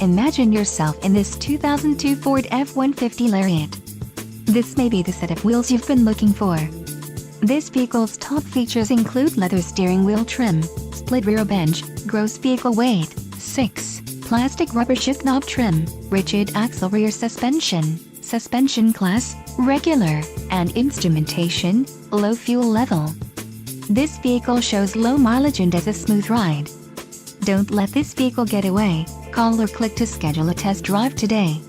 Imagine yourself in this 2002 Ford F-150 Lariat. This may be the set of wheels you've been looking for. This vehicle's top features include leather steering wheel trim, split rear bench, gross vehicle weight, 6, plastic rubber shift knob trim, rigid axle rear suspension class, regular, and instrumentation, low fuel level. This vehicle shows low mileage and has a smooth ride. Don't let this vehicle get away. Call or click to schedule a test drive today.